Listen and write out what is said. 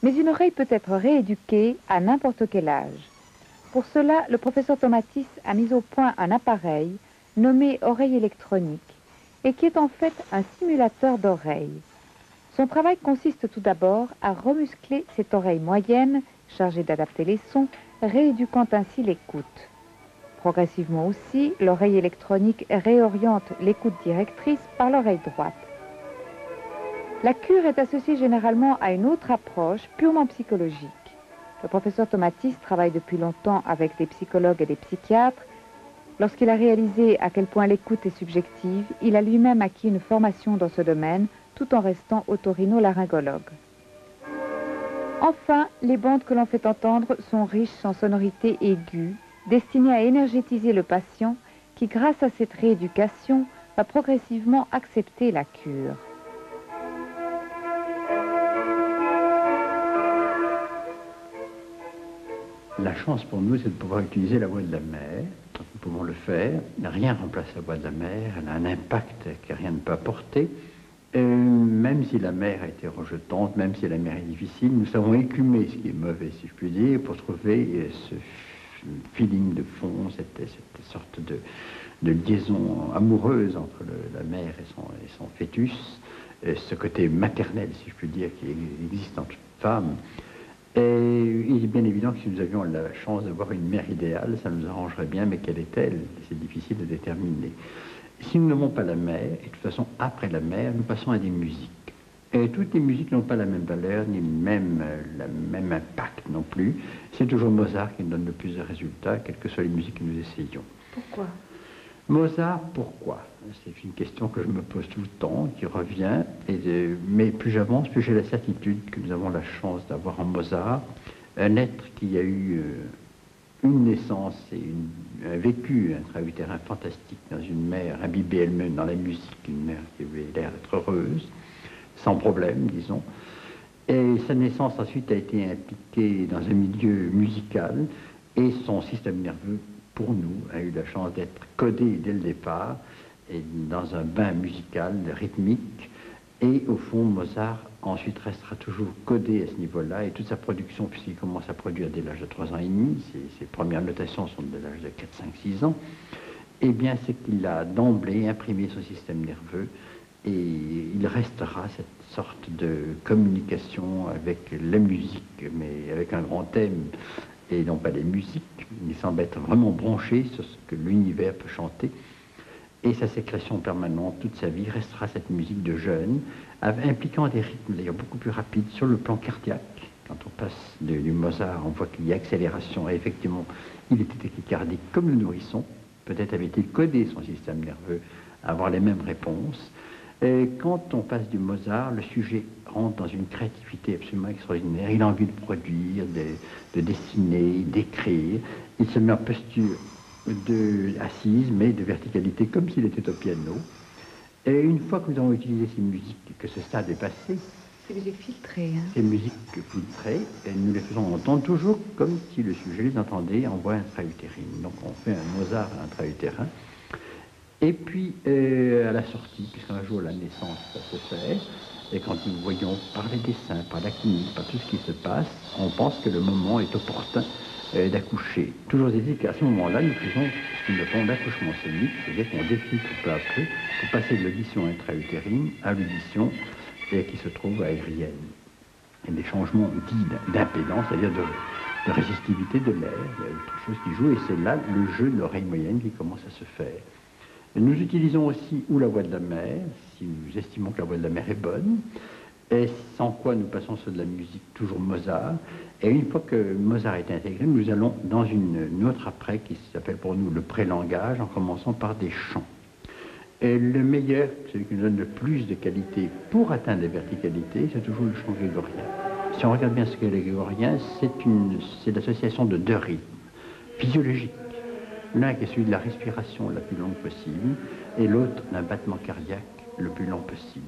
Mais une oreille peut être rééduquée à n'importe quel âge. Pour cela, le professeur Tomatis a mis au point un appareil nommé oreille électronique et qui est en fait un simulateur d'oreille. Son travail consiste tout d'abord à remuscler cette oreille moyenne, chargée d'adapter les sons, rééduquant ainsi l'écoute. Progressivement aussi, l'oreille électronique réoriente l'écoute directrice par l'oreille droite. La cure est associée généralement à une autre approche purement psychologique. Le professeur Tomatis travaille depuis longtemps avec des psychologues et des psychiatres. Lorsqu'il a réalisé à quel point l'écoute est subjective, il a lui-même acquis une formation dans ce domaine, tout en restant otorino-laryngologue. Enfin, les bandes que l'on fait entendre sont riches en sonorités aiguës, destinées à énergétiser le patient qui, grâce à cette rééducation, va progressivement accepter la cure. La chance pour nous, c'est de pouvoir utiliser la voix de la mère. Nous pouvons le faire. Rien ne remplace la voix de la mère. Elle a un impact que rien ne peut apporter. Même si la mer a été rejetante, même si la mer est difficile, nous savons écumer ce qui est mauvais, si je puis dire, pour trouver ce feeling de fond, cette sorte de liaison amoureuse entre la mère et son fœtus, ce côté maternel, si je puis dire, qui existe en toute femme. Et il est bien évident que si nous avions la chance d'avoir une mère idéale, ça nous arrangerait bien, mais quelle est-elle? C'est difficile de déterminer. Si nous n'avons pas la mer, et de toute façon après la mer, nous passons à des musiques. Et toutes les musiques n'ont pas la même valeur, ni le même impact non plus. C'est toujours Mozart qui nous donne le plus de résultats, quelles que soient les musiques que nous essayons. Pourquoi? Mozart, pourquoi? C'est une question que je me pose tout le temps, qui revient. Mais plus j'avance, plus j'ai la certitude que nous avons la chance d'avoir en Mozart un être qui a eu une naissance et un vécu intra-utérin fantastique dans une mère imbibée elle-même dans la musique, une mère qui avait l'air d'être heureuse, sans problème, disons. Et sa naissance ensuite a été impliquée dans un milieu musical et son système nerveux, pour nous, a eu la chance d'être codé dès le départ et dans un bain musical rythmique. Et au fond, Mozart ensuite restera toujours codé à ce niveau-là, et toute sa production, puisqu'il commence à produire dès l'âge de 3 ans et demi, ses premières notations sont dès l'âge de 4, 5, 6 ans, eh bien c'est qu'il a d'emblée imprimé son système nerveux, et il restera cette sorte de communication avec la musique, mais avec un grand thème, et non pas les musiques. Il semble être vraiment branché sur ce que l'univers peut chanter. Et sa sécrétion permanente, toute sa vie, restera cette musique de jeune, impliquant des rythmes d'ailleurs beaucoup plus rapides sur le plan cardiaque. Quand on passe du Mozart, on voit qu'il y a accélération, et effectivement, il était tachycardique comme le nourrisson. Peut-être avait-il codé son système nerveux à avoir les mêmes réponses. Et quand on passe du Mozart, le sujet rentre dans une créativité absolument extraordinaire. Il a envie de produire, de dessiner, d'écrire. Il se met en posture assise, mais de verticalité, comme s'il était au piano. Et une fois que nous avons utilisé ces musiques, que ce stade est passé, ces musiques filtrées, hein. Ces musiques filtrées, et nous les faisons entendre toujours comme si le sujet les entendait en voix intra-utérine. Donc on fait un Mozart intra-utérin. Et puis à la sortie, puisqu'un jour la naissance ça se fait, et quand nous voyons par les dessins, par la clinique, par tout ce qui se passe, on pense que le moment est opportun d'accoucher. Toujours est-il qu'à ce moment-là, nous faisons ce qu'on appelle l'accouchement sonique, c'est-à-dire qu'on défile peu à peu pour passer de l'audition intra-utérine à l'audition qui se trouve aérienne. Il y a des changements dits d'impédance, c'est-à-dire de résistivité de l'air. Il y a autre chose qui joue, et c'est là le jeu de l'oreille moyenne qui commence à se faire. Et nous utilisons aussi ou la voix de la mère, si nous estimons que la voix de la mère est bonne, et sans quoi nous passons sur de la musique toujours Mozart. Et une fois que Mozart est intégré, nous allons dans une autre après qui s'appelle pour nous le pré-langage, en commençant par des chants. Et le meilleur, celui qui nous donne le plus de qualité pour atteindre la verticalité, c'est toujours le chant grégorien. Si on regarde bien ce qu'est le grégorien, c'est l'association de deux rythmes physiologiques. L'un qui est celui de la respiration la plus longue possible, et l'autre d'un battement cardiaque le plus lent possible.